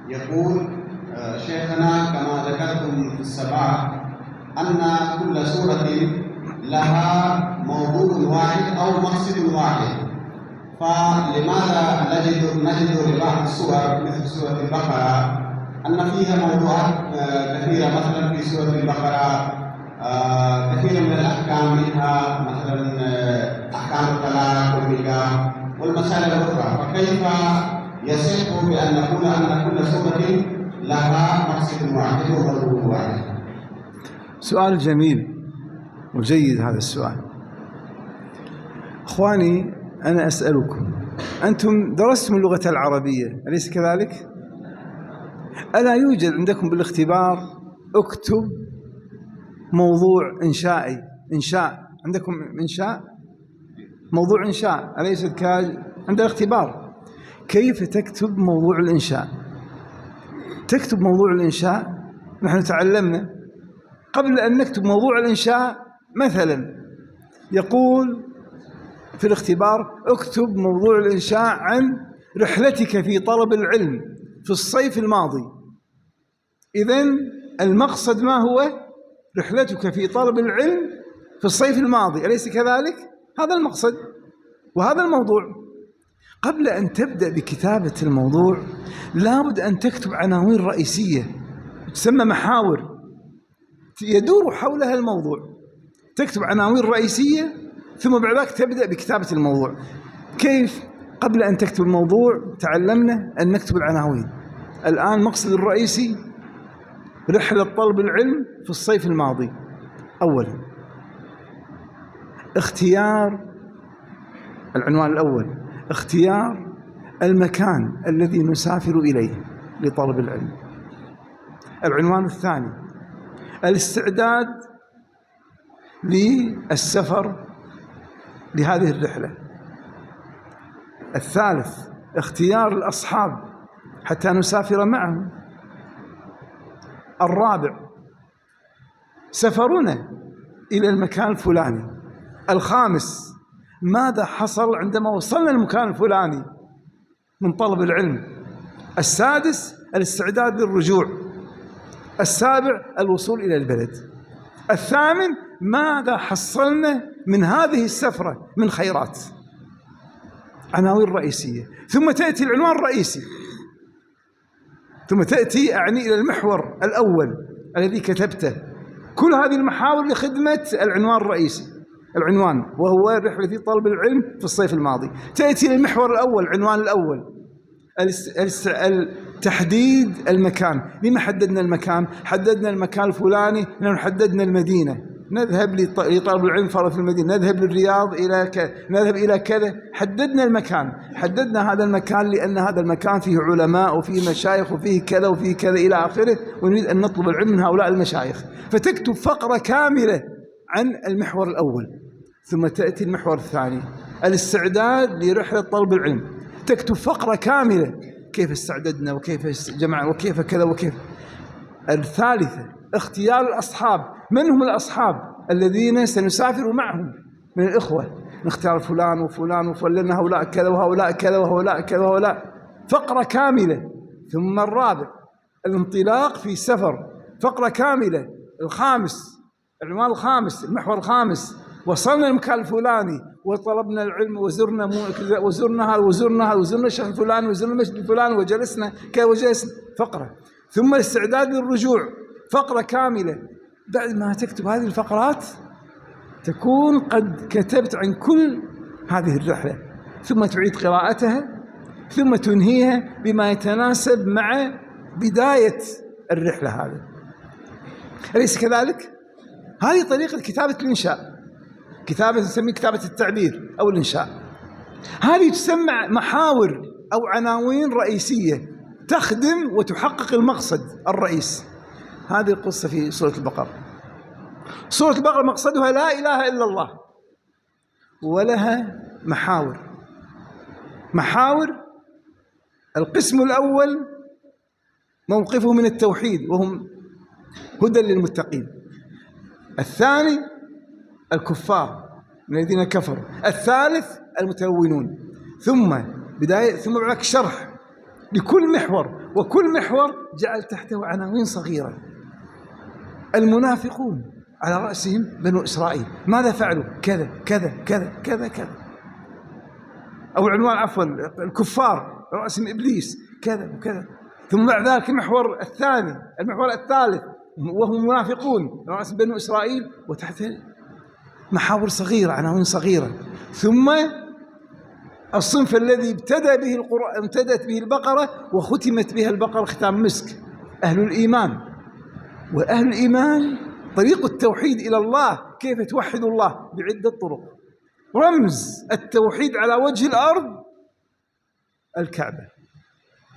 يقول شيخنا كما ذكرتم في السباق أن كل سورة لها موضوع واحد أو مقصد واحد، فلماذا نجد لبعض السور مثل سورة البقرة أن فيها موضوعات كثيرة؟ مثلا في سورة البقرة كثير من الأحكام، منها مثلا أحكام الطلاق والنكاح والمسائل الأخرى، فكيف يصح بأن نقول أن كل سورة لها مقصد واحد وموضوع واحد؟ سؤال جميل وجيد هذا السؤال. إخواني، أنا أسألكم، أنتم درستم اللغة العربية أليس كذلك؟ ألا يوجد عندكم بالاختبار اكتب موضوع إنشائي؟ إنشاء عندكم، إنشاء موضوع إنشاء أليس عند الاختبار؟ كيف تكتب موضوع الإنشاء؟ تكتب موضوع الإنشاء، نحن تعلمنا قبل أن نكتب موضوع الإنشاء مثلا يقول في الاختبار اكتب موضوع الإنشاء عن رحلتك في طلب العلم في الصيف الماضي. إذن المقصد ما هو؟ رحلتك في طلب العلم في الصيف الماضي أليس كذلك؟ هذا المقصد وهذا الموضوع. قبل أن تبدأ بكتابة الموضوع لابد أن تكتب عناوين رئيسية تسمى محاور يدور حولها الموضوع. تكتب عناوين رئيسية ثم بعد ذلك تبدأ بكتابة الموضوع. كيف؟ قبل أن تكتب الموضوع تعلمنا أن نكتب العناوين. الآن مقصد الرئيسي رحلة طلب العلم في الصيف الماضي. أولا اختيار العنوان الأول، اختيار المكان الذي نسافر إليه لطلب العلم. العنوان الثاني الاستعداد للسفر لهذه الرحلة. الثالث اختيار الأصحاب حتى نسافر معهم. الرابع سفرنا إلى المكان الفلاني. الخامس ماذا حصل عندما وصلنا المكان الفلاني من طلب العلم. السادس الاستعداد للرجوع. السابع الوصول إلى البلد. الثامن ماذا حصلنا من هذه السفرة من خيرات. عناوين رئيسية. ثم تأتي العنوان الرئيسي، ثم تأتي إلى المحور الأول الذي كتبته. كل هذه المحاور لخدمة العنوان الرئيسي، العنوان وهو رحلة في طلب العلم في الصيف الماضي. تأتي للمحور الأول، العنوان الأول تحديد المكان. لما حددنا المكان؟ حددنا المكان الفلاني لأنه حددنا المدينة، نذهب لطلب العلم فرض في المدينة، نذهب للرياض إلى كذا، نذهب إلى كذا. حددنا المكان، حددنا هذا المكان لأن هذا المكان فيه علماء وفيه مشايخ وفيه كذا وفيه كذا إلى آخره، ونريد أن نطلب العلم من هؤلاء المشايخ. فتكتب فقرة كاملة عن المحور الأول. ثم تأتي المحور الثاني الاستعداد لرحلة طلب العلم. تكتب فقرة كاملة كيف استعددنا وكيف جمعنا وكيف كذا وكيف. الثالثة اختيار الأصحاب. من هم الأصحاب الذين سنسافر معهم من الإخوة؟ نختار فلان وفلان وفلان، هؤلاء كذا وهؤلاء كذا وهؤلاء كذا وهؤلاء. فقرة كاملة. ثم الرابع الانطلاق في سفر، فقرة كاملة. الخامس العنوان الخامس، المحور الخامس، وصلنا المكان الفلاني وطلبنا العلم وزرنا هذا وزرنا هذا وزرنا الشيخ الفلاني وزرنا المسجد الفلاني وجلسنا كذا وجلسنا. فقرة. ثم الاستعداد للرجوع، فقرة كاملة. بعد ما تكتب هذه الفقرات تكون قد كتبت عن كل هذه الرحلة، ثم تعيد قراءتها ثم تنهيها بما يتناسب مع بداية الرحلة هذه. أليس كذلك؟ هذه طريقة كتابة الإنشاء. كتابة نسميه كتابة التعبير أو الإنشاء. هذه تسمى محاور أو عناوين رئيسية تخدم وتحقق المقصد الرئيس. هذه القصة في سورة البقرة. سورة البقرة مقصدها لا إله إلا الله، ولها محاور. القسم الأول موقفه من التوحيد وهم هدى للمتقين. الثاني الكفار من الذين كفروا. الثالث المتلونون. ثم بداية، ثم بعد شرح لكل محور، وكل محور جعل تحته عناوين صغيرة. المنافقون على رأسهم بنو إسرائيل، ماذا فعلوا؟ كذا كذا كذا كذا كذا. أو عنوان عفوا الكفار على رأسهم إبليس كذا وكذا. ثم بعد ذلك المحور الثاني، المحور الثالث وهم المنافقون على رأس بنو إسرائيل، وتحته محاور صغيرة عناوين صغيرة. ثم الصنف الذي ابتدت به البقرة وختمت بها البقرة ختام مسك، أهل الإيمان. وأهل الإيمان طريق التوحيد إلى الله، كيف توحد الله؟ بعدة طرق. رمز التوحيد على وجه الأرض الكعبة،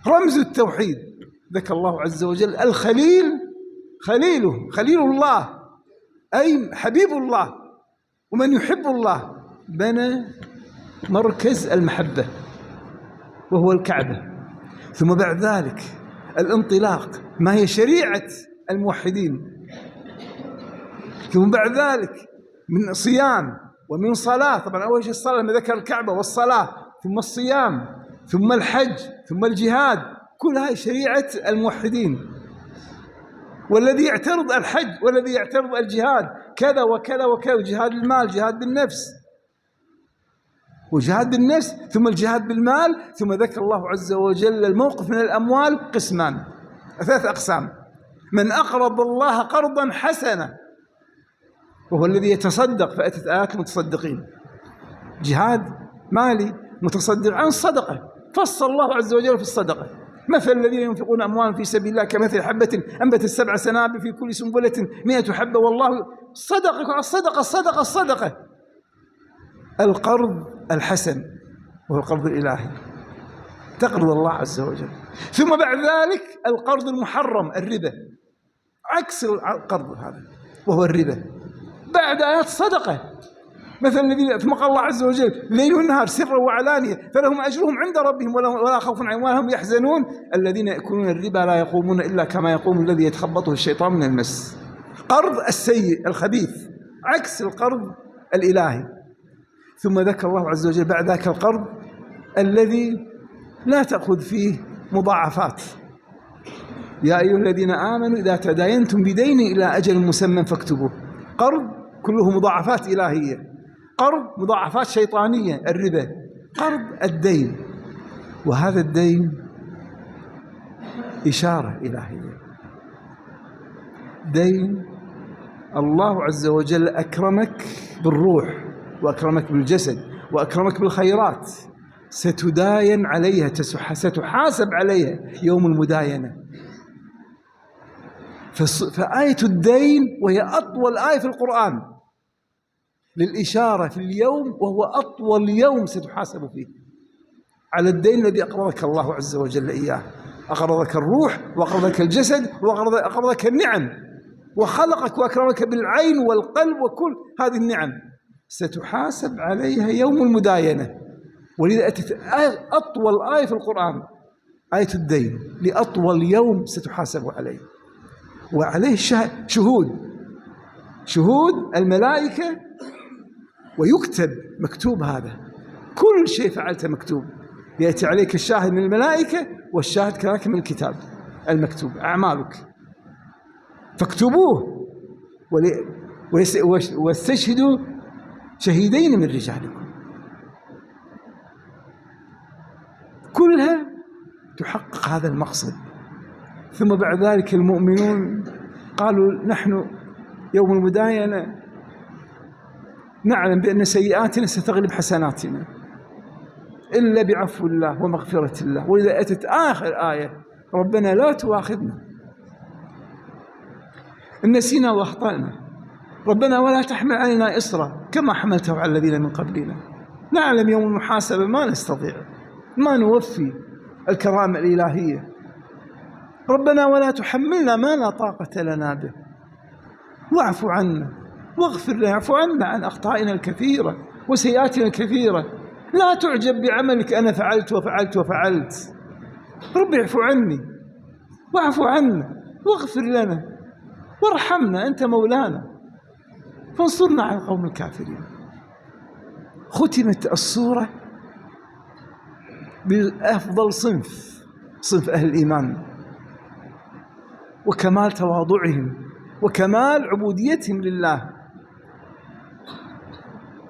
رمز التوحيد. ذكر الله عز وجل الخليل، خليل الله أي حبيب الله، ومن يحب الله بنى مركز المحبة وهو الكعبة. ثم بعد ذلك الانطلاق، ما هي شريعة الموحدين. ثم بعد ذلك من صيام ومن صلاة، طبعا أول شيء الصلاة لما ذكر الكعبة والصلاة، ثم الصيام، ثم الحج، ثم الجهاد، كل هذه شريعة الموحدين. والذي يعترض الحج والذي يعترض الجهاد كذا وكذا وكذا، جهاد المال، جهاد بالنفس، وجهاد بالنفس ثم الجهاد بالمال. ثم ذكر الله عز وجل الموقف من الأموال قسمان، 3 أقسام: من أقرض الله قرضا حسنا وهو الذي يتصدق، فأتت آيات المتصدقين، جهاد مالي، متصدق عن الصدقة، فصل الله عز وجل في الصدقة: مثل الذين ينفقون أموالهم في سبيل الله كمثل حبة أنبتت 7 سنابل في كل سنبلة 100 حبة والله صدقة. الصدقة القرض الحسن وهو القرض الإلهي، تقرض الله عز وجل. ثم بعد ذلك القرض المحرم الربا، عكس القرض هذا وهو الربا. بعد آيات صدقة: مثل الذين، ثم قال الله عز وجل: الليل والنهار سرا وعلانية فلهم أجرهم عند ربهم ولا خوف عليهم ولا هم يحزنون الذين يأكلون الربا لا يقومون إلا كما يقوم الذي يتخبطه الشيطان من المس. قرض السيء الخبيث عكس القرض الإلهي. ثم ذكر الله عز وجل بعد ذاك القرض الذي لا تأخذ فيه مضاعفات: يا أيها الذين آمنوا إذا تداينتم بدين إلى أجل مسمى فاكتبوه. قرض كله مضاعفات إلهية، قرض مضاعفات شيطانية الربا، قرض الدين، وهذا الدين إشارة إلهية. دين الله عز وجل أكرمك بالروح وأكرمك بالجسد وأكرمك بالخيرات، ستداين عليها، ستحاسب عليها يوم المداينة. فآية الدين وهي أطول آية في القرآن للإشارة في اليوم، وهو أطول يوم ستحاسب فيه على الدين الذي أقرضك الله عز وجل إياه. أقرضك الروح وأقرضك الجسد وأقرضك النعم، وخلقك وأكرمك بالعين والقلب وكل هذه النعم، ستحاسب عليها يوم المداينة. ولذا أتت أطول آية في القرآن آية الدين، لأطول يوم ستحاسب عليه، وعليه شهود الملائكة، ويكتب مكتوب، هذا كل شيء فعلته مكتوب. يأتي عليك الشاهد من الملائكة والشاهد كذلك من الكتاب المكتوب أعمالك، فاكتبوه واستشهدوا شهيدين من رجالكم. كلها تحقق هذا المقصد. ثم بعد ذلك المؤمنون قالوا: نحن يوم المداينة نعلم بأن سيئاتنا ستغلب حسناتنا إلا بعفو الله ومغفرة الله. وإذا أتت آخر آية: ربنا لا تؤاخذنا إن نسينا وأخطأنا، ربنا ولا تحمل علينا إصرا كما حملته على الذين من قبلنا. نعلم يوم المحاسبة ما نستطيع، ما نوفي الكرامة الإلهية. ربنا ولا تحملنا ما لا طاقة لنا به، واعف عنا واغفر لنا، اعف عنا عن أخطائنا الكثيرة وسيئاتنا الكثيرة، لا تعجب بعملك أنا فعلت وفعلت وفعلت. رب اعف عني واعف عنا واغفر لنا وارحمنا، أنت مولانا فانصرنا على القوم الكافرين. ختمت السورة بأفضل صنف صنف أهل الإيمان وكمال تواضعهم وكمال عبوديتهم لله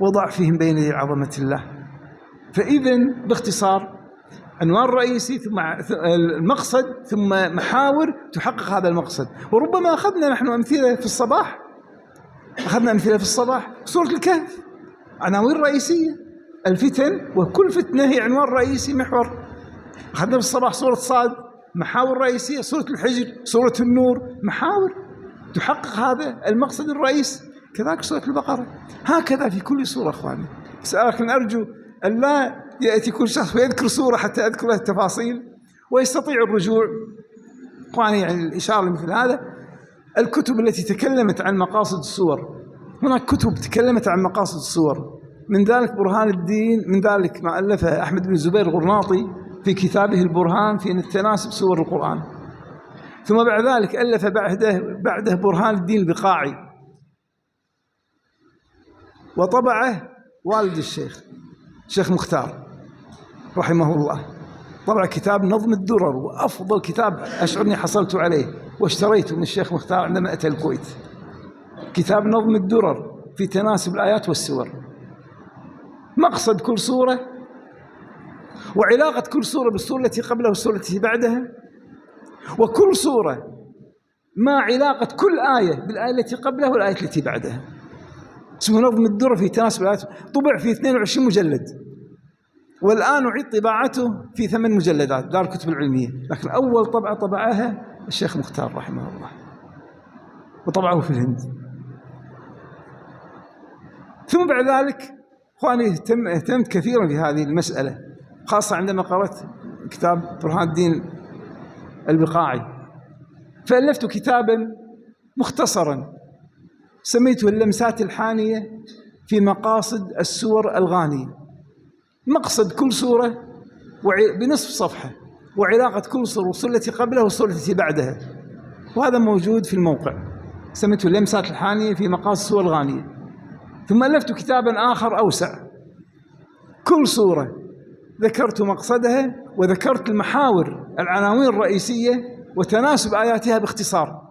وضعفهم بين يدي عظمة الله. فإذن باختصار عنوان رئيسي ثم المقصد ثم محاور تحقق هذا المقصد. وربما أخذنا نحن أمثلة في الصباح، سورة الكهف عناوين رئيسية، الفتن، وكل فتنة هي عنوان رئيسي محور. أخذنا في الصباح سورة صاد محاور رئيسية، سورة الحجر، سورة النور محاور تحقق هذا المقصد الرئيسي، كذلك سورة البقرة. هكذا في كل سورة أخواني. لكن أرجو أن لا يأتي كل شخص ويذكر سورة حتى أذكر له التفاصيل ويستطيع الرجوع. أخواني يعني الإشارة مثل هذا، الكتب التي تكلمت عن مقاصد السور، هناك كتب تكلمت عن مقاصد السور، من ذلك برهان الدين، من ذلك ما ألفه أحمد بن زبير الغرناطي في كتابه البرهان في تناسب سور القرآن. ثم بعد ذلك ألف بعده برهان الدين البقاعي، وطبعه والد الشيخ مختار رحمه الله، طبع كتاب نظم الدرر، وأفضل كتاب أشعرني حصلت عليه واشتريته من الشيخ مختار عندما أتى الكويت، كتاب نظم الدرر في تناسب الآيات والسور، مقصد كل سورة وعلاقة كل سورة بالسورة التي قبلها والسورة التي بعدها، وكل سورة ما علاقة كل آية بالآية التي قبلها والآية التي بعدها. اسمه نظم الدرر في تناسب الآيات، طبع في 22 مجلد، والآن أعيد طباعته في 8 مجلدات دار الكتب العلمية، لكن أول طبعة طبعها الشيخ مختار رحمه الله، وطبعه في الهند. ثم بعد ذلك أخواني اهتمت كثيرا في هذه المسألة، خاصة عندما قرأت كتاب برهان الدين البقاعي، فألفت كتابا مختصرا سميته اللمسات الحانية في مقاصد السور الغانية، مقصد كل سورة بنصف صفحة، وعلاقة كل سورة والسورة التي قبلها والسورة التي بعدها، وهذا موجود في الموقع، سميته اللمسات الحانية في مقاصد السور الغانية. ثم ألفت كتابا آخر أوسع، كل سورة ذكرت مقصدها وذكرت المحاور العناوين الرئيسية وتناسب آياتها باختصار،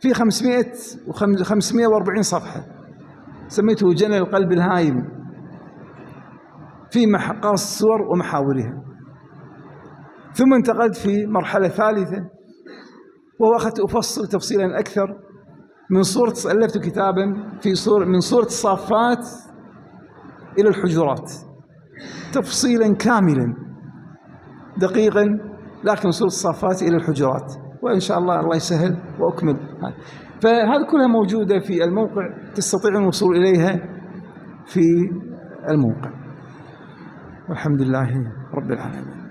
في 540 صفحة، سميته جنى القلب الهايم في مقاصد السور ومحاورها. ثم انتقلت في مرحلة ثالثة، وهو أخذت أفصل تفصيلا أكثر من ألفت كتابا من سورة الصافات إلى الحجرات، تفصيلا كاملا دقيقا، لكن سورة الصافات إلى الحجرات، وإن شاء الله يسهل وأكمل. فهذه كلها موجودة في الموقع، تستطيعون الوصول إليها في الموقع، والحمد لله رب العالمين.